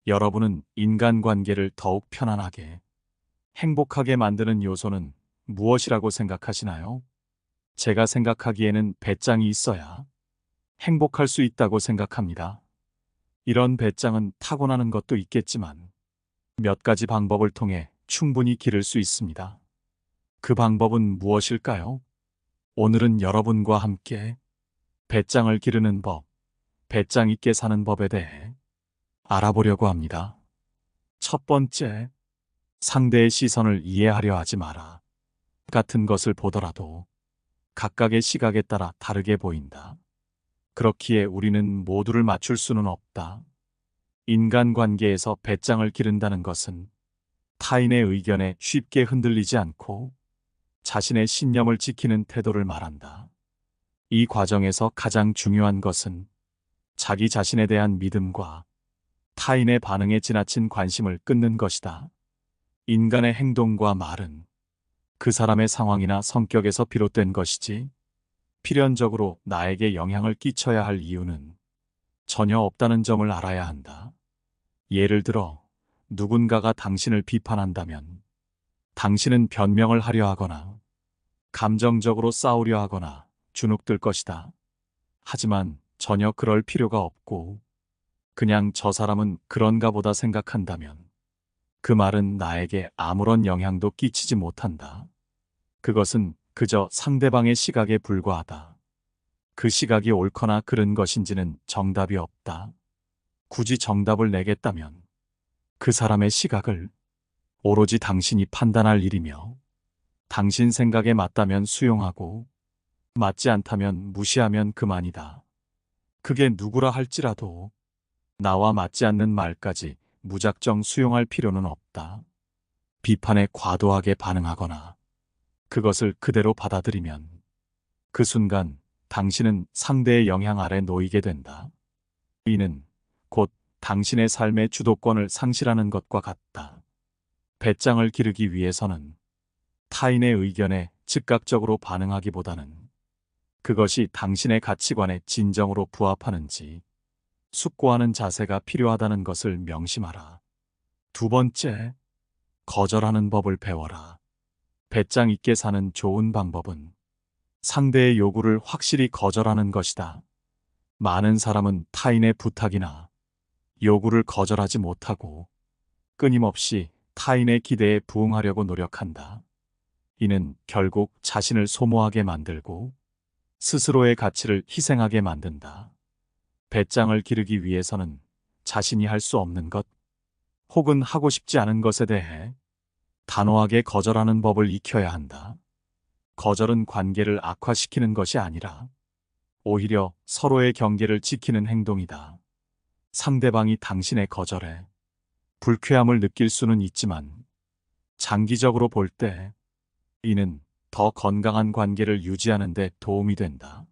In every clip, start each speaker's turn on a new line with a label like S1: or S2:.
S1: 여러분은 인간관계를 더욱 편안하게, 행복하게 만드는 요소는 무엇이라고 생각하시나요? 제가 생각하기에는 배짱이 있어야 행복할 수 있다고 생각합니다. 이런 배짱은 타고나는 것도 있겠지만 몇 가지 방법을 통해 충분히 기를 수 있습니다. 그 방법은 무엇일까요? 오늘은 여러분과 함께 배짱을 기르는 법, 배짱 있게 사는 법에 대해 알아보려고 합니다. 첫 번째, 상대의 시선을 이해하려 하지 마라. 같은 것을 보더라도 각각의 시각에 따라 다르게 보인다. 그렇기에 우리는 모두를 맞출 수는 없다. 인간관계에서 배짱을 기른다는 것은 타인의 의견에 쉽게 흔들리지 않고 자신의 신념을 지키는 태도를 말한다. 이 과정에서 가장 중요한 것은 자기 자신에 대한 믿음과 타인의 반응에 지나친 관심을 끊는 것이다. 인간의 행동과 말은 그 사람의 상황이나 성격에서 비롯된 것이지 필연적으로 나에게 영향을 끼쳐야 할 이유는 전혀 없다는 점을 알아야 한다. 예를 들어 누군가가 당신을 비판한다면 당신은 변명을 하려 하거나 감정적으로 싸우려 하거나 주눅들 것이다. 하지만 전혀 그럴 필요가 없고 그냥 저 사람은 그런가 보다 생각한다면 그 말은 나에게 아무런 영향도 끼치지 못한다. 그것은 그저 상대방의 시각에 불과하다. 그 시각이 옳거나 그른 것인지는 정답이 없다. 굳이 정답을 내겠다면 그 사람의 시각을 오로지 당신이 판단할 일이며 당신 생각에 맞다면 수용하고 맞지 않다면 무시하면 그만이다. 그게 누구라 할지라도 나와 맞지 않는 말까지 무작정 수용할 필요는 없다. 비판에 과도하게 반응하거나 그것을 그대로 받아들이면 그 순간 당신은 상대의 영향 아래 놓이게 된다. 이는 곧 당신의 삶의 주도권을 상실하는 것과 같다. 배짱을 기르기 위해서는 타인의 의견에 즉각적으로 반응하기보다는 그것이 당신의 가치관에 진정으로 부합하는지 숙고하는 자세가 필요하다는 것을 명심하라. 두 번째, 거절하는 법을 배워라. 배짱 있게 사는 좋은 방법은 상대의 요구를 확실히 거절하는 것이다. 많은 사람은 타인의 부탁이나 요구를 거절하지 못하고 끊임없이 타인의 기대에 부응하려고 노력한다. 이는 결국 자신을 소모하게 만들고 스스로의 가치를 희생하게 만든다. 배짱을 기르기 위해서는 자신이 할 수 없는 것 혹은 하고 싶지 않은 것에 대해 단호하게 거절하는 법을 익혀야 한다. 거절은 관계를 악화시키는 것이 아니라 오히려 서로의 경계를 지키는 행동이다. 상대방이 당신의 거절에 불쾌함을 느낄 수는 있지만 장기적으로 볼 때 이는 더 건강한 관계를 유지하는 데 도움이 된다.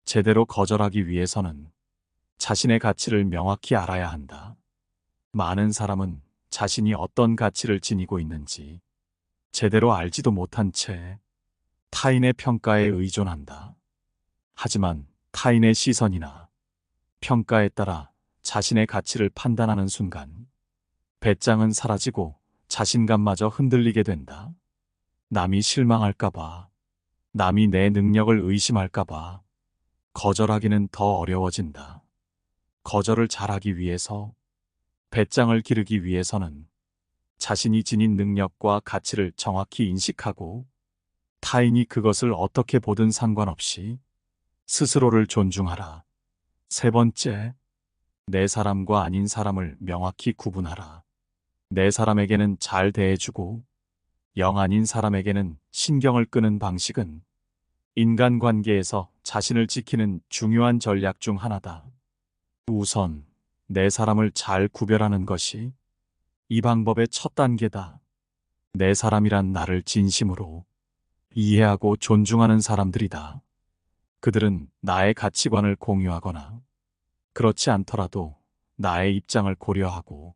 S1: 제대로 거절하기 위해서는 자신의 가치를 명확히 알아야 한다. 많은 사람은 자신이 어떤 가치를 지니고 있는지 제대로 알지도 못한 채 타인의 평가에 의존한다. 하지만 타인의 시선이나 평가에 따라 자신의 가치를 판단하는 순간 배짱은 사라지고 자신감마저 흔들리게 된다. 남이 실망할까봐, 남이 내 능력을 의심할까봐 거절하기는 더 어려워진다. 거절을 잘하기 위해서, 배짱을 기르기 위해서는 자신이 지닌 능력과 가치를 정확히 인식하고 타인이 그것을 어떻게 보든 상관없이 스스로를 존중하라. 세 번째, 내 사람과 아닌 사람을 명확히 구분하라. 내 사람에게는 잘 대해주고 영 아닌 사람에게는 신경을 끄는 방식은 인간관계에서 자신을 지키는 중요한 전략 중 하나다. 우선 내 사람을 잘 구별하는 것이 이 방법의 첫 단계다. 내 사람이란 나를 진심으로 이해하고 존중하는 사람들이다. 그들은 나의 가치관을 공유하거나 그렇지 않더라도 나의 입장을 고려하고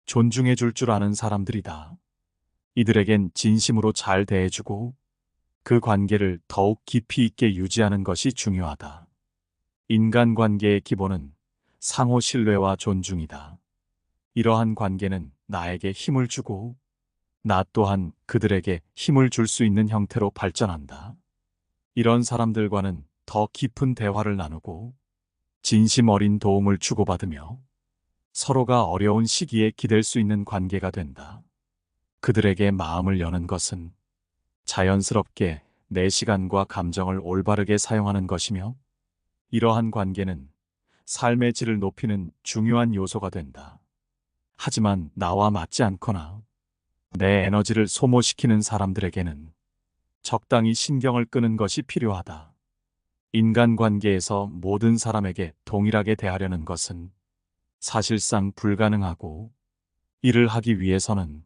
S1: 존중해 줄 줄 아는 사람들이다. 이들에겐 진심으로 잘 대해주고 그 관계를 더욱 깊이 있게 유지하는 것이 중요하다. 인간관계의 기본은 상호 신뢰와 존중이다. 이러한 관계는 나에게 힘을 주고 나 또한 그들에게 힘을 줄 수 있는 형태로 발전한다. 이런 사람들과는 더 깊은 대화를 나누고 진심 어린 도움을 주고받으며 서로가 어려운 시기에 기댈 수 있는 관계가 된다. 그들에게 마음을 여는 것은 자연스럽게 내 시간과 감정을 올바르게 사용하는 것이며 이러한 관계는 삶의 질을 높이는 중요한 요소가 된다. 하지만 나와 맞지 않거나 내 에너지를 소모시키는 사람들에게는 적당히 신경을 끄는 것이 필요하다. 인간관계에서 모든 사람에게 동일하게 대하려는 것은 사실상 불가능하고 이를 하기 위해서는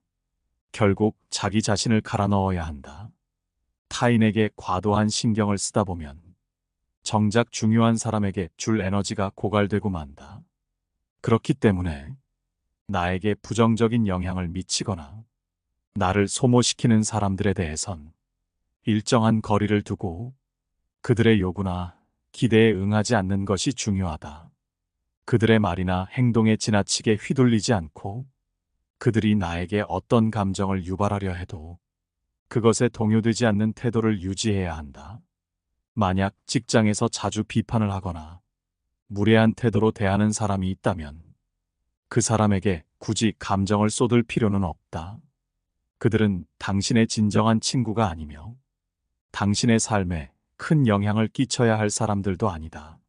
S1: 결국 자기 자신을 갈아 넣어야 한다. 타인에게 과도한 신경을 쓰다 보면 정작 중요한 사람에게 줄 에너지가 고갈되고 만다. 그렇기 때문에 나에게 부정적인 영향을 미치거나 나를 소모시키는 사람들에 대해선 일정한 거리를 두고 그들의 요구나 기대에 응하지 않는 것이 중요하다. 그들의 말이나 행동에 지나치게 휘둘리지 않고 그들이 나에게 어떤 감정을 유발하려 해도 그것에 동요되지 않는 태도를 유지해야 한다. 만약 직장에서 자주 비판을 하거나 무례한 태도로 대하는 사람이 있다면 그 사람에게 굳이 감정을 쏟을 필요는 없다. 그들은 당신의 진정한 친구가 아니며 당신의 삶에 큰 영향을 끼쳐야 할 사람들도 아니다.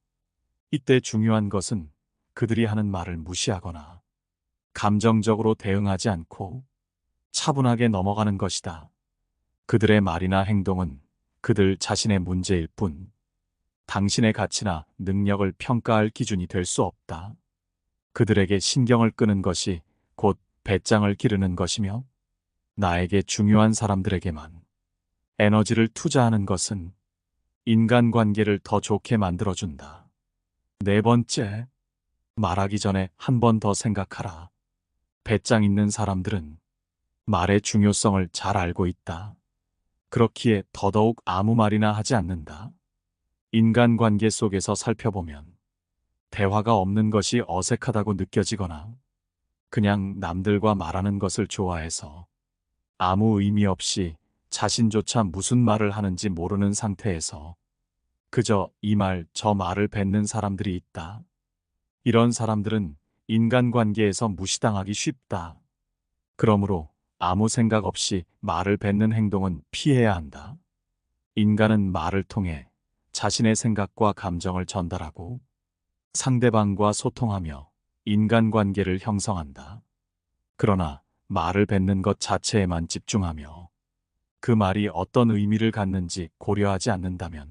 S1: 이때 중요한 것은 그들이 하는 말을 무시하거나 감정적으로 대응하지 않고 차분하게 넘어가는 것이다. 그들의 말이나 행동은 그들 자신의 문제일 뿐 당신의 가치나 능력을 평가할 기준이 될 수 없다. 그들에게 신경을 끄는 것이 곧 배짱을 기르는 것이며 나에게 중요한 사람들에게만 에너지를 투자하는 것은 인간관계를 더 좋게 만들어준다. 네 번째, 말하기 전에 한 번 더 생각하라. 배짱 있는 사람들은 말의 중요성을 잘 알고 있다. 그렇기에 더더욱 아무 말이나 하지 않는다. 인간관계 속에서 살펴보면 대화가 없는 것이 어색하다고 느껴지거나 그냥 남들과 말하는 것을 좋아해서 아무 의미 없이 자신조차 무슨 말을 하는지 모르는 상태에서 그저 이 말 저 말을 뱉는 사람들이 있다. 이런 사람들은 인간관계에서 무시당하기 쉽다. 그러므로 아무 생각 없이 말을 뱉는 행동은 피해야 한다. 인간은 말을 통해 자신의 생각과 감정을 전달하고 상대방과 소통하며 인간관계를 형성한다. 그러나 말을 뱉는 것 자체에만 집중하며 그 말이 어떤 의미를 갖는지 고려하지 않는다면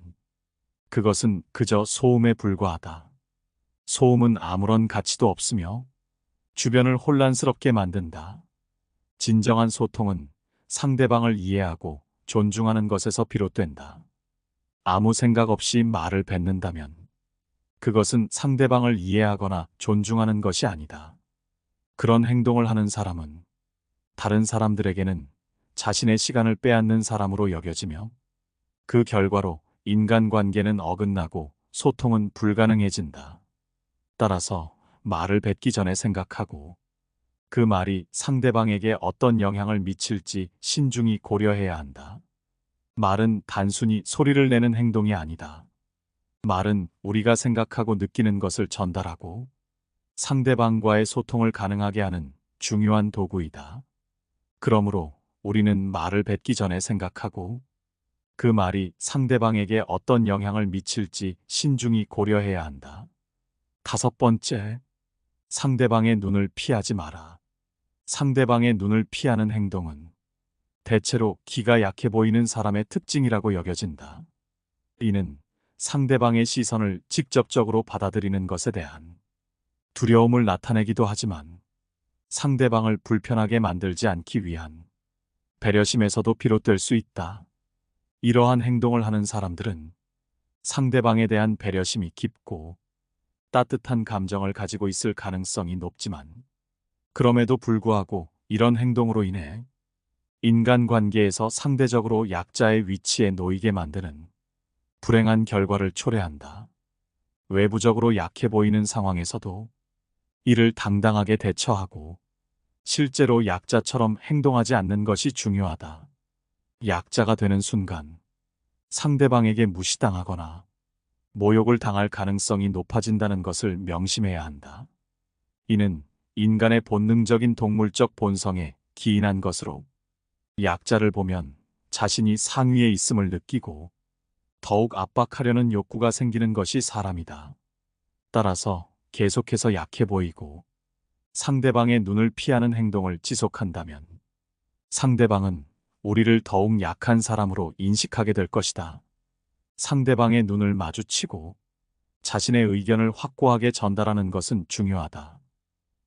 S1: 그것은 그저 소음에 불과하다. 소음은 아무런 가치도 없으며 주변을 혼란스럽게 만든다. 진정한 소통은 상대방을 이해하고 존중하는 것에서 비롯된다. 아무 생각 없이 말을 뱉는다면 그것은 상대방을 이해하거나 존중하는 것이 아니다. 그런 행동을 하는 사람은 다른 사람들에게는 자신의 시간을 빼앗는 사람으로 여겨지며 그 결과로 인간관계는 어긋나고 소통은 불가능해진다. 따라서 말을 뱉기 전에 생각하고 그 말이 상대방에게 어떤 영향을 미칠지 신중히 고려해야 한다. 말은 단순히 소리를 내는 행동이 아니다. 말은 우리가 생각하고 느끼는 것을 전달하고 상대방과의 소통을 가능하게 하는 중요한 도구이다. 그러므로 우리는 말을 뱉기 전에 생각하고 그 말이 상대방에게 어떤 영향을 미칠지 신중히 고려해야 한다. 다섯 번째, 상대방의 눈을 피하지 마라. 상대방의 눈을 피하는 행동은 대체로 기가 약해 보이는 사람의 특징이라고 여겨진다. 이는 상대방의 시선을 직접적으로 받아들이는 것에 대한 두려움을 나타내기도 하지만 상대방을 불편하게 만들지 않기 위한 배려심에서도 비롯될 수 있다. 이러한 행동을 하는 사람들은 상대방에 대한 배려심이 깊고 따뜻한 감정을 가지고 있을 가능성이 높지만 그럼에도 불구하고 이런 행동으로 인해 인간관계에서 상대적으로 약자의 위치에 놓이게 만드는 불행한 결과를 초래한다. 외부적으로 약해 보이는 상황에서도 이를 당당하게 대처하고 실제로 약자처럼 행동하지 않는 것이 중요하다. 약자가 되는 순간 상대방에게 무시당하거나 모욕을 당할 가능성이 높아진다는 것을 명심해야 한다. 이는 인간의 본능적인 동물적 본성에 기인한 것으로 약자를 보면 자신이 상위에 있음을 느끼고 더욱 압박하려는 욕구가 생기는 것이 사람이다. 따라서 계속해서 약해 보이고 상대방의 눈을 피하는 행동을 지속한다면 상대방은 우리를 더욱 약한 사람으로 인식하게 될 것이다. 상대방의 눈을 마주치고 자신의 의견을 확고하게 전달하는 것은 중요하다.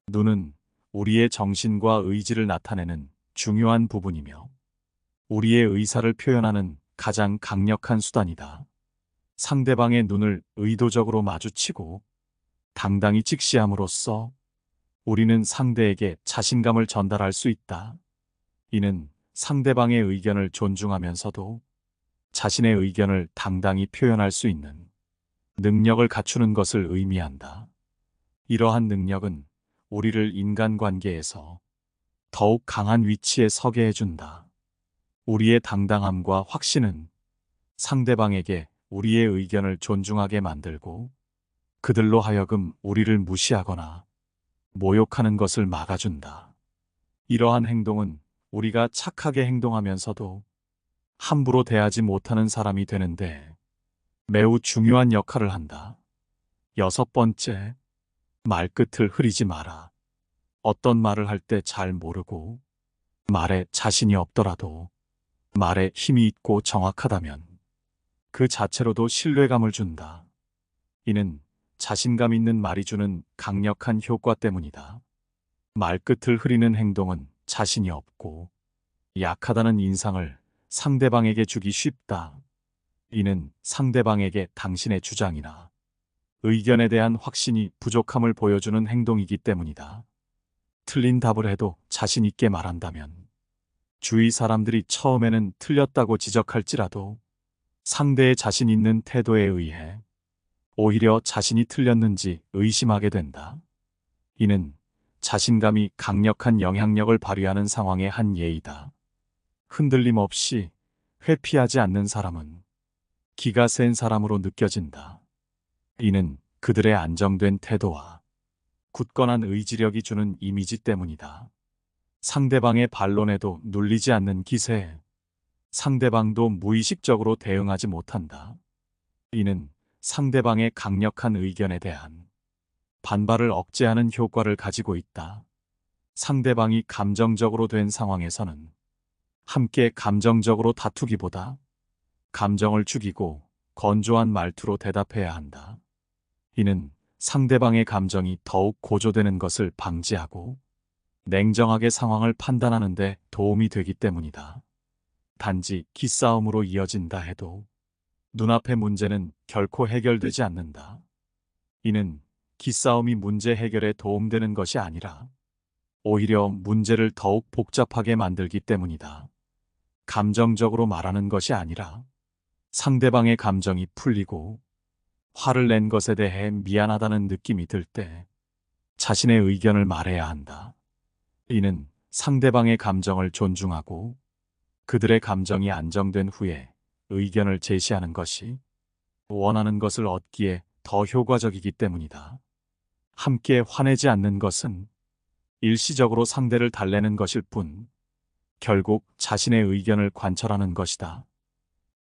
S1: 눈은 우리의 정신과 의지를 나타내는 중요한 부분이며 우리의 의사를 표현하는 가장 강력한 수단이다. 상대방의 눈을 의도적으로 마주치고 당당히 직시함으로써 우리는 상대에게 자신감을 전달할 수 있다. 이는 상대방의 의견을 존중하면서도 자신의 의견을 당당히 표현할 수 있는 능력을 갖추는 것을 의미한다. 이러한 능력은 우리를 인간관계에서 더욱 강한 위치에 서게 해준다. 우리의 당당함과 확신은 상대방에게 우리의 의견을 존중하게 만들고 그들로 하여금 우리를 무시하거나 모욕하는 것을 막아준다. 이러한 행동은 우리가 착하게 행동하면서도 함부로 대하지 못하는 사람이 되는데 매우 중요한 역할을 한다. 6번째, 말끝을 흐리지 마라. 어떤 말을 할 때 잘 모르고 말에 자신이 없더라도 말에 힘이 있고 정확하다면 그 자체로도 신뢰감을 준다. 이는 자신감 있는 말이 주는 강력한 효과 때문이다. 말끝을 흐리는 행동은 자신이 없고 약하다는 인상을 상대방에게 주기 쉽다. 이는 상대방에게 당신의 주장이나 의견에 대한 확신이 부족함을 보여주는 행동이기 때문이다. 틀린 답을 해도 자신 있게 말한다면 주위 사람들이 처음에는 틀렸다고 지적할지라도 상대의 자신 있는 태도에 의해 오히려 자신이 틀렸는지 의심하게 된다. 이는 자신감이 강력한 영향력을 발휘하는 상황의 한 예이다. 흔들림 없이 회피하지 않는 사람은 기가 센 사람으로 느껴진다. 이는 그들의 안정된 태도와 굳건한 의지력이 주는 이미지 때문이다. 상대방의 반론에도 눌리지 않는 기세에 상대방도 무의식적으로 대응하지 못한다. 이는 상대방의 강력한 의견에 대한 반발을 억제하는 효과를 가지고 있다. 상대방이 감정적으로 된 상황에서는 함께 감정적으로 다투기보다 감정을 죽이고 건조한 말투로 대답해야 한다. 이는 상대방의 감정이 더욱 고조되는 것을 방지하고 냉정하게 상황을 판단하는 데 도움이 되기 때문이다. 단지 기싸움으로 이어진다 해도 눈앞의 문제는 결코 해결되지 않는다. 이는 기싸움이 문제 해결에 도움되는 것이 아니라 오히려 문제를 더욱 복잡하게 만들기 때문이다. 감정적으로 말하는 것이 아니라 상대방의 감정이 풀리고 화를 낸 것에 대해 미안하다는 느낌이 들 때 자신의 의견을 말해야 한다. 이는 상대방의 감정을 존중하고 그들의 감정이 안정된 후에 의견을 제시하는 것이 원하는 것을 얻기에 더 효과적이기 때문이다. 함께 화내지 않는 것은 일시적으로 상대를 달래는 것일 뿐 결국 자신의 의견을 관철하는 것이다.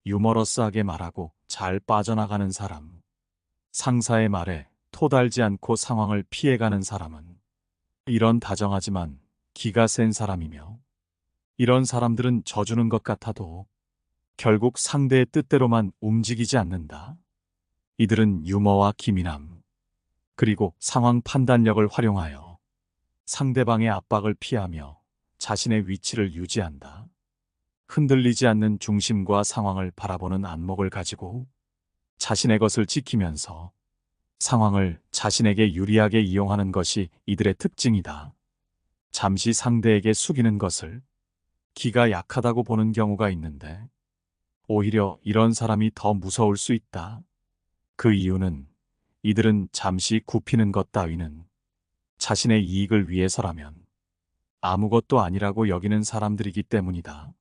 S1: 유머러스하게 말하고 잘 빠져나가는 사람, 상사의 말에 토달지 않고 상황을 피해가는 사람은 이런 다정하지만 기가 센 사람이며 이런 사람들은 져주는 것 같아도 결국 상대의 뜻대로만 움직이지 않는다. 이들은 유머와 기민함, 그리고 상황 판단력을 활용하여 상대방의 압박을 피하며 자신의 위치를 유지한다. 흔들리지 않는 중심과 상황을 바라보는 안목을 가지고 자신의 것을 지키면서 상황을 자신에게 유리하게 이용하는 것이 이들의 특징이다. 잠시 상대에게 숙이는 것을 기가 약하다고 보는 경우가 있는데 오히려 이런 사람이 더 무서울 수 있다. 그 이유는 이들은 잠시 굽히는 것 따위는 자신의 이익을 위해서라면 아무것도 아니라고 여기는 사람들이기 때문이다.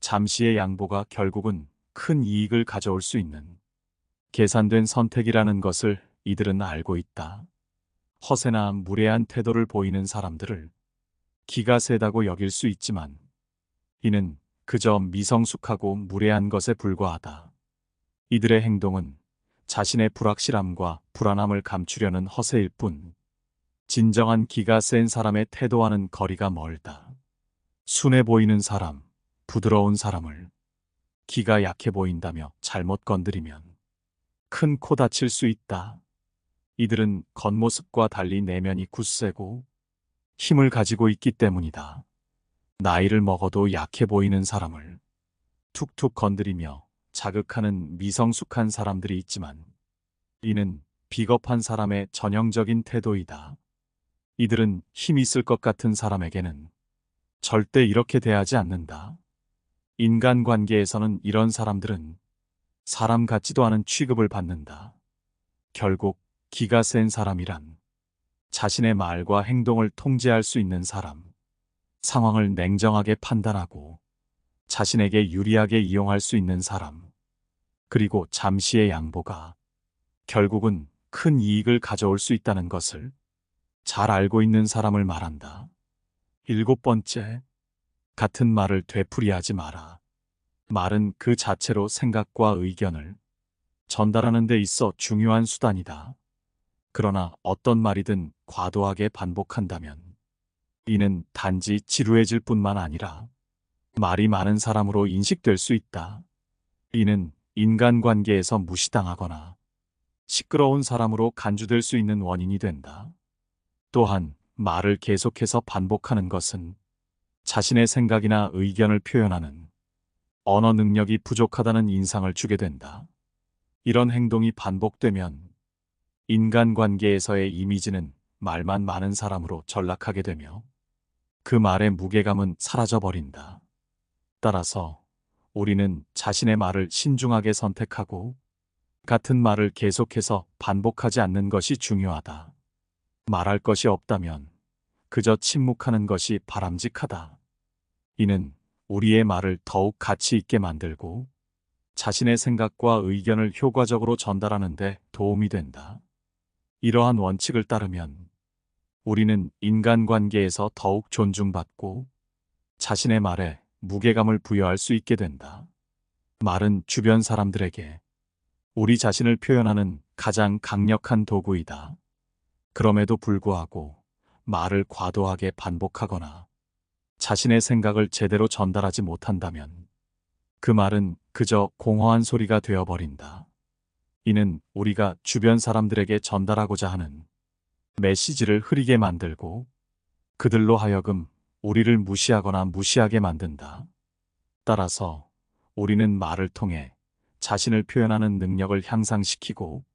S1: 잠시의 양보가 결국은 큰 이익을 가져올 수 있는 계산된 선택이라는 것을 이들은 알고 있다. 허세나 무례한 태도를 보이는 사람들을 기가 세다고 여길 수 있지만 이는 그저 미성숙하고 무례한 것에 불과하다. 이들의 행동은 자신의 불확실함과 불안함을 감추려는 허세일 뿐 진정한 기가 센 사람의 태도와는 거리가 멀다. 순해 보이는 사람, 부드러운 사람을 기가 약해 보인다며 잘못 건드리면 큰 코 다칠 수 있다. 이들은 겉모습과 달리 내면이 굳세고 힘을 가지고 있기 때문이다. 나이를 먹어도 약해 보이는 사람을 툭툭 건드리며 자극하는 미성숙한 사람들이 있지만 이는 비겁한 사람의 전형적인 태도이다. 이들은 힘 있을 것 같은 사람에게는 절대 이렇게 대하지 않는다. 인간관계에서는 이런 사람들은 사람 같지도 않은 취급을 받는다. 결국 기가 센 사람이란 자신의 말과 행동을 통제할 수 있는 사람, 상황을 냉정하게 판단하고 자신에게 유리하게 이용할 수 있는 사람, 그리고 잠시의 양보가 결국은 큰 이익을 가져올 수 있다는 것을 잘 알고 있는 사람을 말한다. 7번째, 같은 말을 되풀이하지 마라. 말은 그 자체로 생각과 의견을 전달하는 데 있어 중요한 수단이다. 그러나 어떤 말이든 과도하게 반복한다면 이는 단지 지루해질 뿐만 아니라 말이 많은 사람으로 인식될 수 있다. 이는 인간관계에서 무시당하거나 시끄러운 사람으로 간주될 수 있는 원인이 된다. 또한 말을 계속해서 반복하는 것은 자신의 생각이나 의견을 표현하는 언어 능력이 부족하다는 인상을 주게 된다. 이런 행동이 반복되면 인간관계에서의 이미지는 말만 많은 사람으로 전락하게 되며 그 말의 무게감은 사라져버린다. 따라서 우리는 자신의 말을 신중하게 선택하고 같은 말을 계속해서 반복하지 않는 것이 중요하다. 말할 것이 없다면 그저 침묵하는 것이 바람직하다. 이는 우리의 말을 더욱 가치 있게 만들고 자신의 생각과 의견을 효과적으로 전달하는 데 도움이 된다. 이러한 원칙을 따르면 우리는 인간관계에서 더욱 존중받고 자신의 말에 무게감을 부여할 수 있게 된다. 말은 주변 사람들에게 우리 자신을 표현하는 가장 강력한 도구이다. 그럼에도 불구하고 말을 과도하게 반복하거나 자신의 생각을 제대로 전달하지 못한다면 그 말은 그저 공허한 소리가 되어버린다. 이는 우리가 주변 사람들에게 전달하고자 하는 메시지를 흐리게 만들고 그들로 하여금 우리를 무시하거나 무시하게 만든다. 따라서 우리는 말을 통해 자신을 표현하는 능력을 향상시키고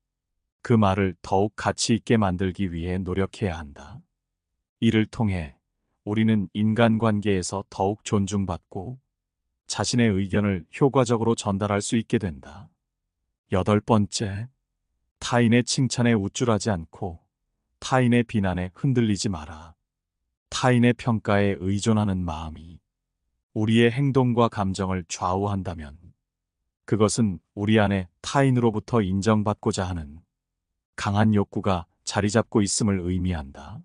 S1: 그 말을 더욱 가치 있게 만들기 위해 노력해야 한다. 이를 통해 우리는 인간관계에서 더욱 존중받고 자신의 의견을 효과적으로 전달할 수 있게 된다. 8번째, 타인의 칭찬에 우쭐하지 않고 타인의 비난에 흔들리지 마라. 타인의 평가에 의존하는 마음이 우리의 행동과 감정을 좌우한다면 그것은 우리 안에 타인으로부터 인정받고자 하는 강한 욕구가 자리 잡고 있음을 의미한다.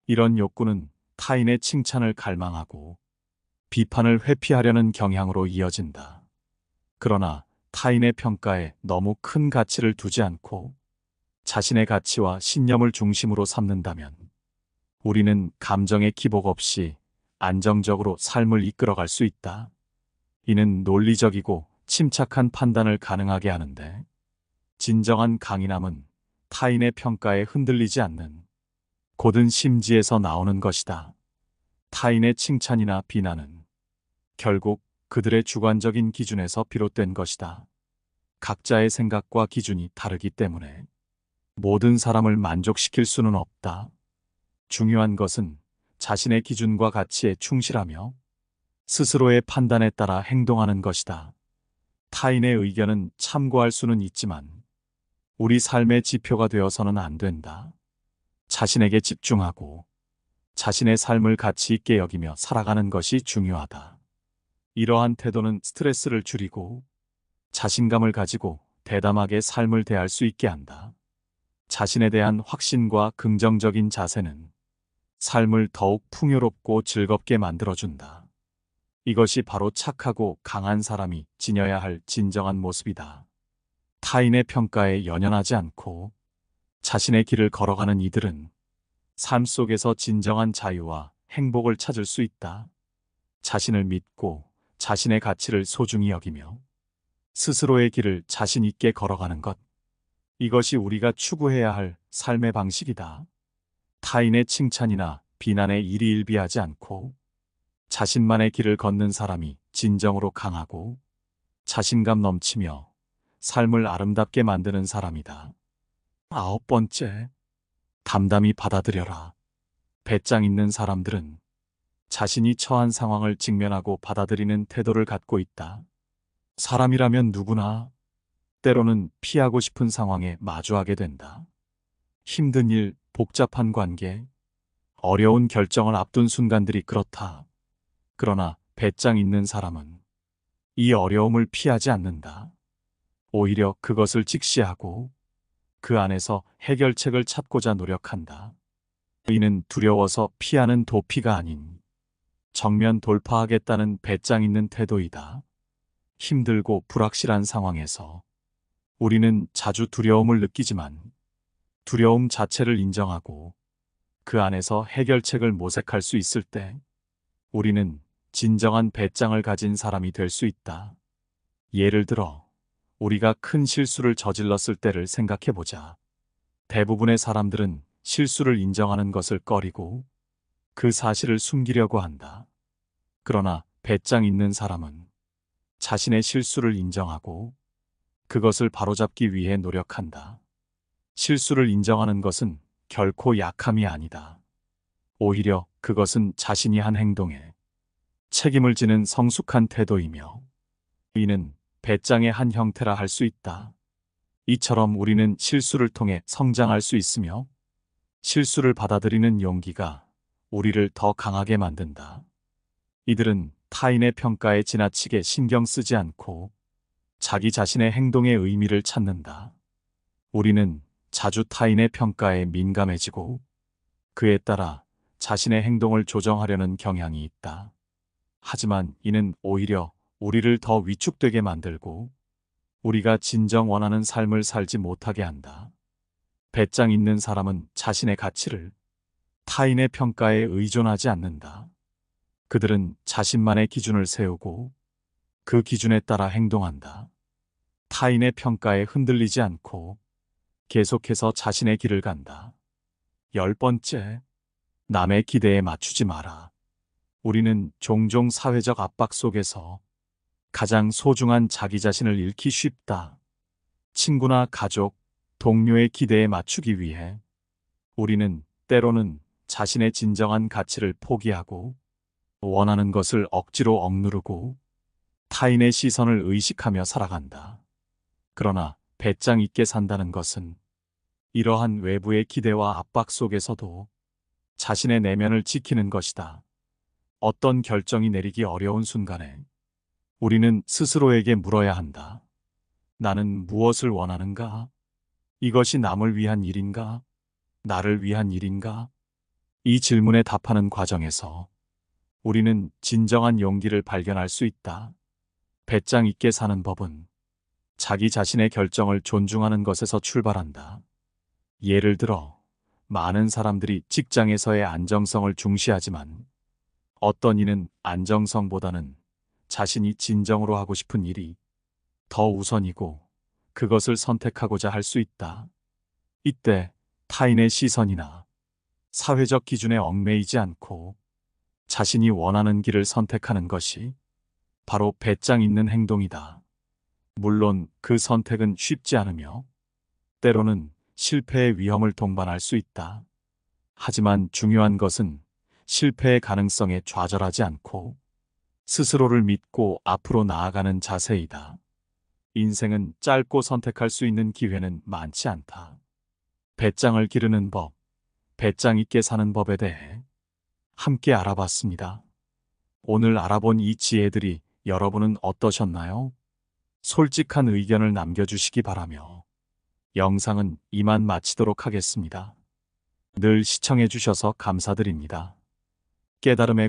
S1: 이런 욕구는 타인의 칭찬을 갈망하고 비판을 회피하려는 경향으로 이어진다. 그러나 타인의 평가에 너무 큰 가치를 두지 않고 자신의 가치와 신념을 중심으로 삼는다면 우리는 감정의 기복 없이 안정적으로 삶을 이끌어갈 수 있다. 이는 논리적이고 침착한 판단을 가능하게 하는데 진정한 강인함은 타인의 평가에 흔들리지 않는 고든 심지에서 나오는 것이다. 타인의 칭찬이나 비난은 결국 그들의 주관적인 기준에서 비롯된 것이다. 각자의 생각과 기준이 다르기 때문에 모든 사람을 만족시킬 수는 없다. 중요한 것은 자신의 기준과 가치에 충실하며 스스로의 판단에 따라 행동하는 것이다. 타인의 의견은 참고할 수는 있지만 우리 삶의 지표가 되어서는 안 된다. 자신에게 집중하고 자신의 삶을 가치 있게 여기며 살아가는 것이 중요하다. 이러한 태도는 스트레스를 줄이고 자신감을 가지고 대담하게 삶을 대할 수 있게 한다. 자신에 대한 확신과 긍정적인 자세는 삶을 더욱 풍요롭고 즐겁게 만들어준다. 이것이 바로 착하고 강한 사람이 지녀야 할 진정한 모습이다. 타인의 평가에 연연하지 않고 자신의 길을 걸어가는 이들은 삶 속에서 진정한 자유와 행복을 찾을 수 있다. 자신을 믿고 자신의 가치를 소중히 여기며 스스로의 길을 자신 있게 걸어가는 것. 이것이 우리가 추구해야 할 삶의 방식이다. 타인의 칭찬이나 비난에 일희일비하지 않고 자신만의 길을 걷는 사람이 진정으로 강하고 자신감 넘치며 삶을 아름답게 만드는 사람이다. 9번째, 담담히 받아들여라. 배짱 있는 사람들은 자신이 처한 상황을 직면하고 받아들이는 태도를 갖고 있다. 사람이라면 누구나 때로는 피하고 싶은 상황에 마주하게 된다. 힘든 일, 복잡한 관계, 어려운 결정을 앞둔 순간들이 그렇다. 그러나 배짱 있는 사람은 이 어려움을 피하지 않는다. 오히려 그것을 직시하고 그 안에서 해결책을 찾고자 노력한다. 이는 두려워서 피하는 도피가 아닌 정면 돌파하겠다는 배짱 있는 태도이다. 힘들고 불확실한 상황에서 우리는 자주 두려움을 느끼지만 두려움 자체를 인정하고 그 안에서 해결책을 모색할 수 있을 때 우리는 진정한 배짱을 가진 사람이 될 수 있다. 예를 들어 우리가 큰 실수를 저질렀을 때를 생각해 보자. 대부분의 사람들은 실수를 인정하는 것을 꺼리고 그 사실을 숨기려고 한다. 그러나 배짱 있는 사람은 자신의 실수를 인정하고 그것을 바로잡기 위해 노력한다. 실수를 인정하는 것은 결코 약함이 아니다. 오히려 그것은 자신이 한 행동에 책임을 지는 성숙한 태도이며 이는 배짱의 한 형태라 할 수 있다. 이처럼 우리는 실수를 통해 성장할 수 있으며 실수를 받아들이는 용기가 우리를 더 강하게 만든다. 이들은 타인의 평가에 지나치게 신경 쓰지 않고 자기 자신의 행동의 의미를 찾는다. 우리는 자주 타인의 평가에 민감해지고 그에 따라 자신의 행동을 조정하려는 경향이 있다. 하지만 이는 오히려 우리를 더 위축되게 만들고 우리가 진정 원하는 삶을 살지 못하게 한다. 배짱 있는 사람은 자신의 가치를 타인의 평가에 의존하지 않는다. 그들은 자신만의 기준을 세우고 그 기준에 따라 행동한다. 타인의 평가에 흔들리지 않고 계속해서 자신의 길을 간다. 10번째, 남의 기대에 맞추지 마라. 우리는 종종 사회적 압박 속에서 가장 소중한 자기 자신을 잃기 쉽다. 친구나 가족, 동료의 기대에 맞추기 위해 우리는 때로는 자신의 진정한 가치를 포기하고 원하는 것을 억지로 억누르고 타인의 시선을 의식하며 살아간다. 그러나 배짱 있게 산다는 것은 이러한 외부의 기대와 압박 속에서도 자신의 내면을 지키는 것이다. 어떤 결정이 내리기 어려운 순간에 우리는 스스로에게 물어야 한다. 나는 무엇을 원하는가? 이것이 남을 위한 일인가? 나를 위한 일인가? 이 질문에 답하는 과정에서 우리는 진정한 용기를 발견할 수 있다. 배짱 있게 사는 법은 자기 자신의 결정을 존중하는 것에서 출발한다. 예를 들어, 많은 사람들이 직장에서의 안정성을 중시하지만 어떤 이는 안정성보다는 자신이 진정으로 하고 싶은 일이 더 우선이고 그것을 선택하고자 할 수 있다. 이때 타인의 시선이나 사회적 기준에 얽매이지 않고 자신이 원하는 길을 선택하는 것이 바로 배짱 있는 행동이다. 물론 그 선택은 쉽지 않으며 때로는 실패의 위험을 동반할 수 있다. 하지만 중요한 것은 실패의 가능성에 좌절하지 않고 스스로를 믿고 앞으로 나아가는 자세이다. 인생은 짧고 선택할 수 있는 기회는 많지 않다. 배짱을 기르는 법. 배짱 있게 사는 법에 대해 함께 알아봤습니다. 오늘 알아본 이 지혜들이 여러분은 어떠셨나요? 솔직한 의견을 남겨주시기 바라며 영상은 이만 마치도록 하겠습니다. 늘 시청해주셔서 감사드립니다. 깨달음의